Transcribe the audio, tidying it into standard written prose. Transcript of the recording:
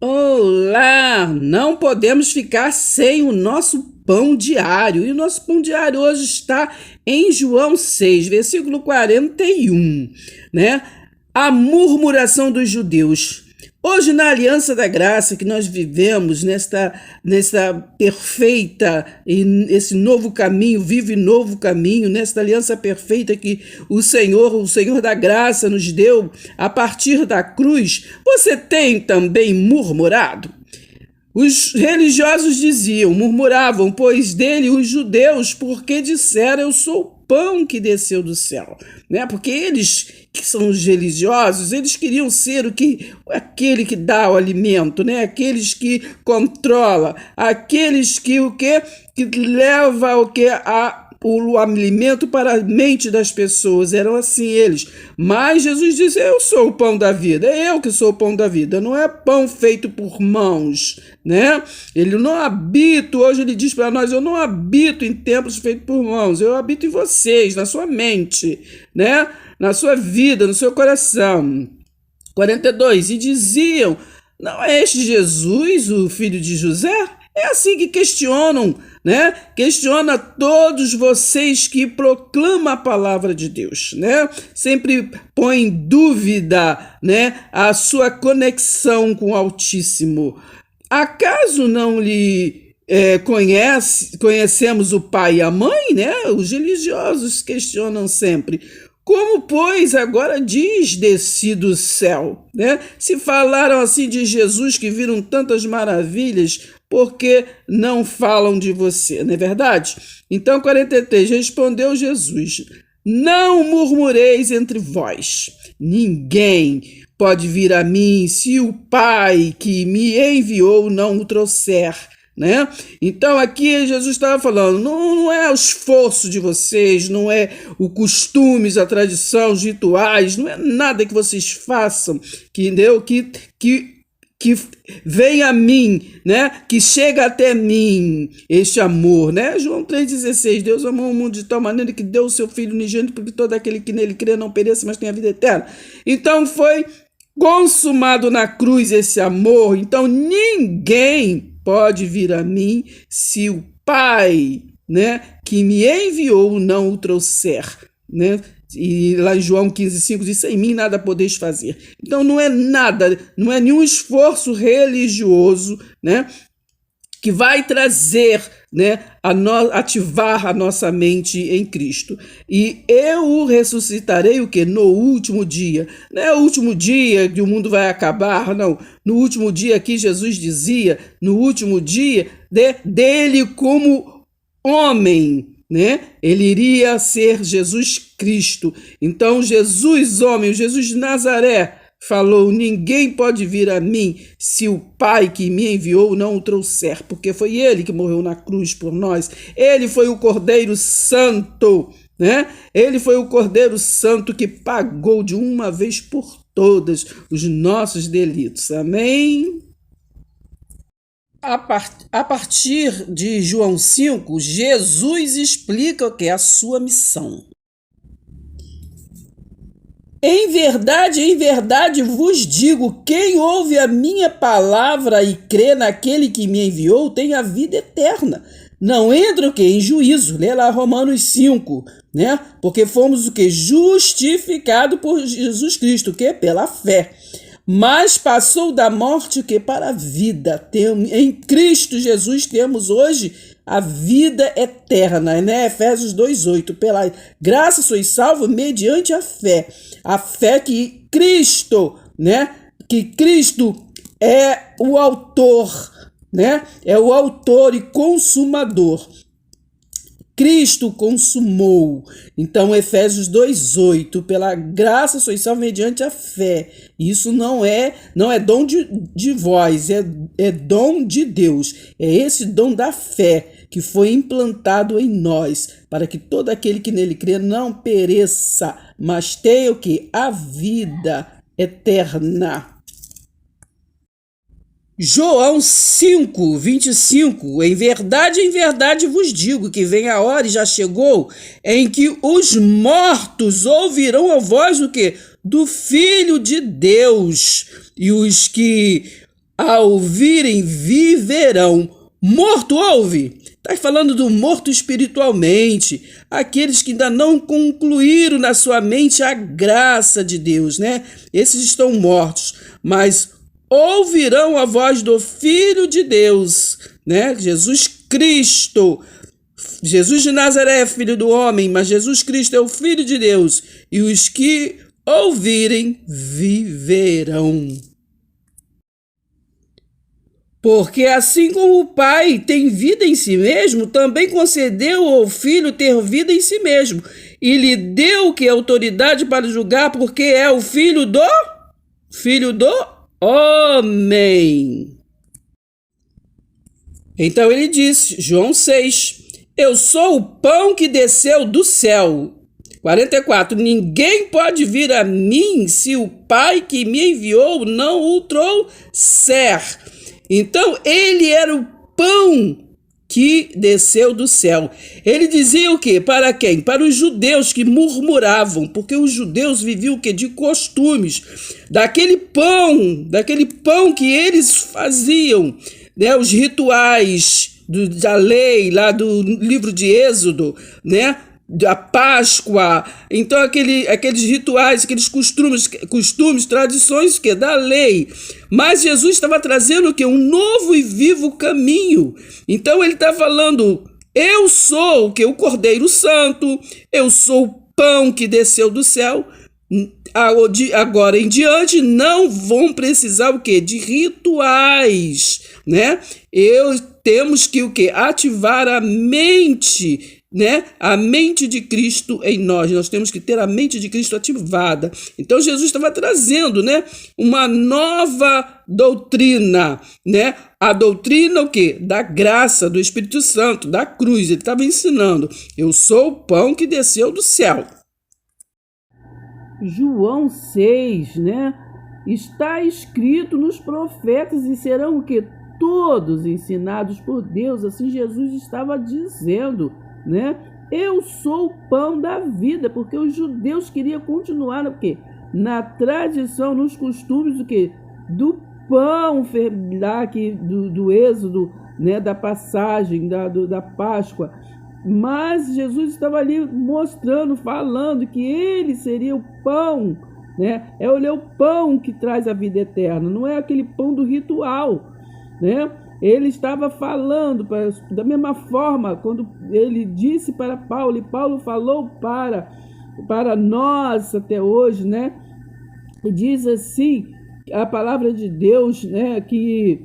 Olá! Não podemos ficar sem o nosso pão diário. E o nosso pão diário hoje está em João 6, versículo 41, né? A murmuração dos judeus. Hoje, na Aliança da Graça que nós vivemos, nesta perfeita, esse novo caminho, vive novo caminho, nesta aliança perfeita que o Senhor da Graça nos deu a partir da cruz, você tem também murmurado? Os religiosos murmuravam, pois dele os judeus, porque disseram, eu sou o pão que desceu do céu, né? Porque eles, que são os religiosos, eles queriam ser aquele que dá o alimento, né? Aqueles que controla, aqueles que leva o alimento para a mente das pessoas, eram assim eles. Mas Jesus disse, eu sou o pão da vida, é eu que sou o pão da vida, não é pão feito por mãos, né? Ele não habita, hoje ele diz para nós, eu não habito em templos feitos por mãos, eu habito em vocês, na sua mente, né? Na sua vida, no seu coração. 42, e diziam, não é este Jesus, o filho de José? É assim que questionam, né? Questiona todos vocês que proclamam a palavra de Deus, né? Sempre põe em dúvida, né, a sua conexão com o Altíssimo. Acaso não lhe conhecemos o pai e a mãe, né? Os religiosos questionam sempre. Como, pois, agora diz desci do céu, né? Se falaram assim de Jesus, que viram tantas maravilhas, porque não falam de você, não é verdade? Então, 43, respondeu Jesus, não murmureis entre vós, ninguém pode vir a mim se o Pai que me enviou não o trouxer, né? Então aqui Jesus estava falando, não é o esforço de vocês, não é o costumes, a tradição, os rituais, não é nada que vocês façam, que vem a mim, né? Que chega até mim este amor, né? João 3,16, Deus amou o mundo de tal maneira que deu o seu Filho unigênito para que todo aquele que nele crê não pereça, mas tenha vida eterna. Então foi consumado na cruz esse amor, então ninguém pode vir a mim se o Pai, né, que me enviou não o trouxer, né? E lá em João 15,5 diz, em mim nada podeis fazer. Então não é nada, não é nenhum esforço religioso, né, que vai trazer, né, ativar a nossa mente em Cristo. E eu o ressuscitarei o quê? No último dia. Não é o último dia que o mundo vai acabar, não. No último dia aqui Jesus dizia, no último dia dele como homem, né? Ele iria ser Jesus Cristo. Então Jesus homem, o Jesus de Nazaré, falou, ninguém pode vir a mim se o Pai que me enviou não o trouxer, porque foi ele que morreu na cruz por nós. Ele foi o Cordeiro Santo, né? Ele foi o Cordeiro Santo que pagou de uma vez por todas os nossos delitos. Amém? A partir de João 5, Jesus explica o que é a sua missão. Em verdade vos digo, quem ouve a minha palavra e crê naquele que me enviou tem a vida eterna. Não entra o que? Em juízo. Lê lá Romanos 5, né? Porque fomos o que? Justificado por Jesus Cristo, o que? Pela fé. Mas passou da morte que para a vida. Em Cristo Jesus temos hoje a vida eterna, né? Efésios 2,8. Pela graça sois salvos mediante a fé. A fé que Cristo, né? Que Cristo é o autor, né? É o autor e consumador. Cristo consumou. Então, Efésios 2,8, pela graça sois salvos mediante a fé. Isso não é dom de vós, é dom de Deus. É esse dom da fé que foi implantado em nós, para que todo aquele que nele crê não pereça, mas tenha o quê? A vida eterna. João 5, 25, em verdade vos digo que vem a hora e já chegou em que os mortos ouvirão a voz do quê? Do Filho de Deus, e os que a ouvirem viverão. Morto ouve? Está falando do morto espiritualmente, aqueles que ainda não concluíram na sua mente a graça de Deus, né? Esses estão mortos, mas ouvirão a voz do Filho de Deus, né? Jesus Cristo. Jesus de Nazaré é filho do homem, mas Jesus Cristo é o Filho de Deus, e os que ouvirem viverão. Porque assim como o Pai tem vida em si mesmo, também concedeu ao Filho ter vida em si mesmo, e lhe deu que autoridade para julgar, porque é o Filho do homem. Então ele disse, João 6, eu sou o pão que desceu do céu. 44, ninguém pode vir a mim se o Pai que me enviou não o trouxer. Então ele era o pão que desceu do céu. Ele dizia o quê? Para quem? Para os judeus que murmuravam, porque os judeus viviam o quê? De costumes, daquele pão que eles faziam, né? Os rituais da lei, lá do livro de Êxodo, né? Da Páscoa, então aqueles rituais, aqueles costumes, tradições que da lei. Mas Jesus estava trazendo o que? Um novo e vivo caminho. Então ele está falando, eu sou o que? O Cordeiro Santo, eu sou o pão que desceu do céu. Agora em diante não vão precisar o que? De rituais, né? Temos que o que? Ativar a mente, né? A mente de Cristo em nós. Nós temos que ter a mente de Cristo ativada. Então Jesus estava trazendo, né, uma nova doutrina, né? A doutrina o quê? Da graça, do Espírito Santo, da cruz. Ele estava ensinando, eu sou o pão que desceu do céu. João 6, né? Está escrito nos profetas e serão o quê? Todos ensinados por Deus. Assim Jesus estava dizendo, né? Eu sou o pão da vida, porque os judeus queriam continuar o quê? Na tradição, nos costumes do quê? Do pão lá do Êxodo, né? Da passagem, da Páscoa. Mas Jesus estava ali mostrando, falando que ele seria o pão, né? Ele é o pão que traz a vida eterna, não é aquele pão do ritual, né? Ele estava falando, da mesma forma, quando ele disse para Paulo, e Paulo falou para nós até hoje, né? E diz assim, a palavra de Deus, né? Que